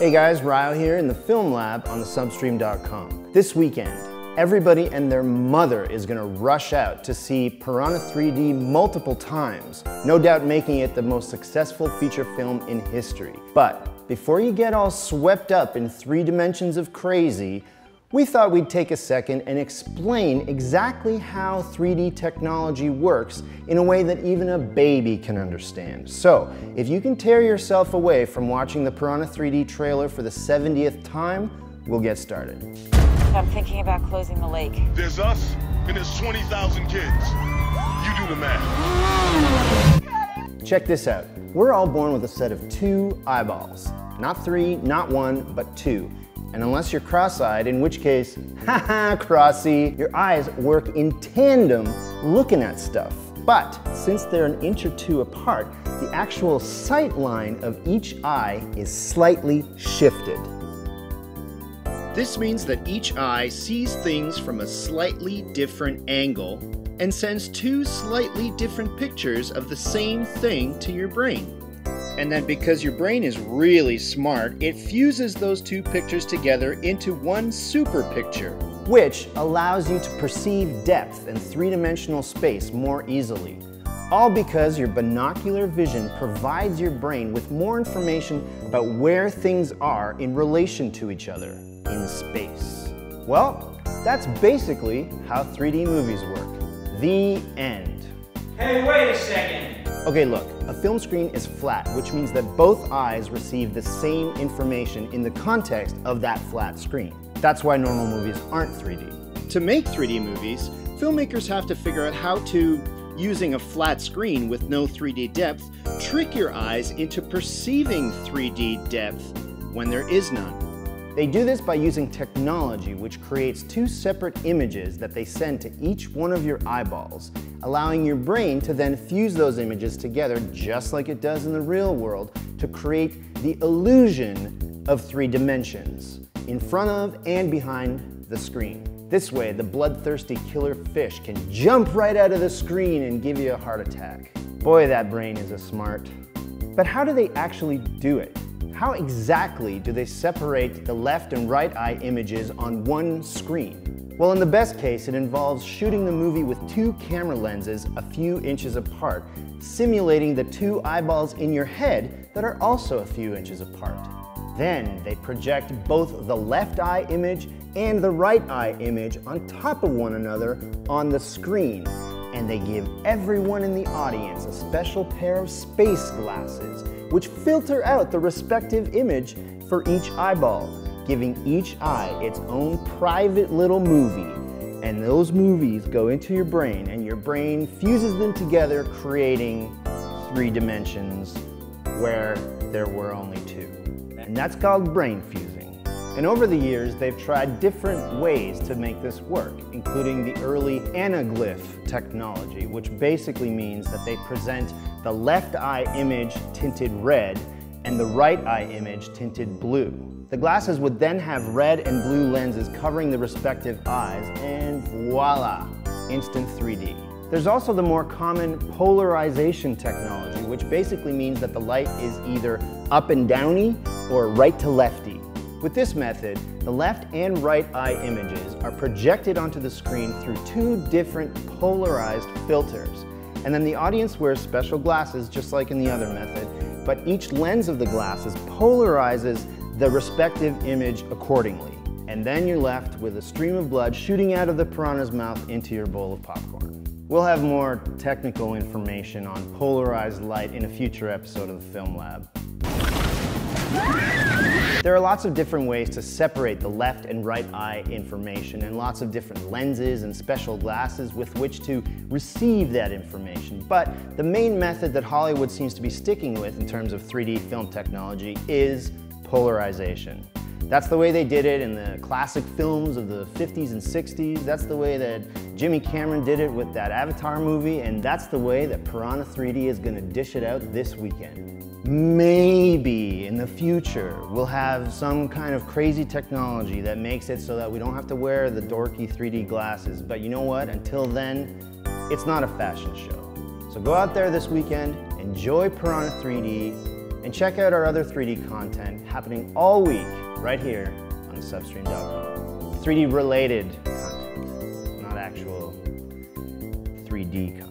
Hey guys, Rajo here in the film lab on thesubstream.com. This weekend, everybody and their mother is gonna rush out to see Piranha 3D multiple times, no doubt making it the most successful feature film in history. But before you get all swept up in 3 dimensions of crazy, we thought we'd take a second and explain exactly how 3D technology works in a way that even a baby can understand. So, if you can tear yourself away from watching the Piranha 3D trailer for the 70th time, we'll get started. I'm thinking about closing the lake. There's us, and there's 20,000 kids. You do the math. Check this out. We're all born with a set of 2 eyeballs. Not 3, not 1, but 2. And unless you're cross-eyed, in which case, haha, crossy, your eyes work in tandem looking at stuff. But since they're an inch or 2 apart, the actual sight line of each eye is slightly shifted. This means that each eye sees things from a slightly different angle and sends 2 slightly different pictures of the same thing to your brain. And then because your brain is really smart, it fuses those 2 pictures together into one super picture, which allows you to perceive depth and 3-dimensional space more easily. All because your binocular vision provides your brain with more information about where things are in relation to each other in space. Well, that's basically how 3D movies work. The end. Hey, wait a second! Okay, look, a film screen is flat, which means that both eyes receive the same information in the context of that flat screen. That's why normal movies aren't 3D. To make 3D movies, filmmakers have to figure out how to, using a flat screen with no 3D depth, trick your eyes into perceiving 3D depth when there is none. They do this by using technology which creates 2 separate images that they send to each one of your eyeballs, allowing your brain to then fuse those images together just like it does in the real world to create the illusion of 3 dimensions in front of and behind the screen. This way, the bloodthirsty killer fish can jump right out of the screen and give you a heart attack. Boy, that brain is a smart. But how do they actually do it? How exactly do they separate the left and right eye images on one screen? Well, in the best case, it involves shooting the movie with 2 camera lenses a few inches apart, simulating the 2 eyeballs in your head that are also a few inches apart. Then they project both the left eye image and the right eye image on top of one another on the screen, and they give everyone in the audience a special pair of space glasses which filter out the respective image for each eyeball, giving each eye its own private little movie. And those movies go into your brain, and your brain fuses them together, creating 3 dimensions where there were only 2. And that's called brain fusing. And over the years, they've tried different ways to make this work, including the early anaglyph technology, which basically means that they present the left eye image tinted red and the right eye image tinted blue. The glasses would then have red and blue lenses covering the respective eyes, and voila, instant 3D. There's also the more common polarization technology, which basically means that the light is either up and downy or right to lefty. With this method, the left and right eye images are projected onto the screen through 2 different polarized filters. And then the audience wears special glasses just like in the other method, but each lens of the glasses polarizes the respective image accordingly. And then you're left with a stream of blood shooting out of the piranha's mouth into your bowl of popcorn. We'll have more technical information on polarized light in a future episode of the Film Lab. There are lots of different ways to separate the left and right eye information, and lots of different lenses and special glasses with which to receive that information. But the main method that Hollywood seems to be sticking with in terms of 3D film technology is polarization. That's the way they did it in the classic films of the 50s and 60s. That's the way that Jimmy Cameron did it with that Avatar movie, and that's the way that Piranha 3D is going to dish it out this weekend. Maybe in the future we'll have some kind of crazy technology that makes it so that we don't have to wear the dorky 3D glasses. But you know what? Until then, it's not a fashion show. So go out there this weekend, enjoy Piranha 3D, And check out our other 3D content happening all week right here on thesubstream.com. 3D related content, not actual 3D content.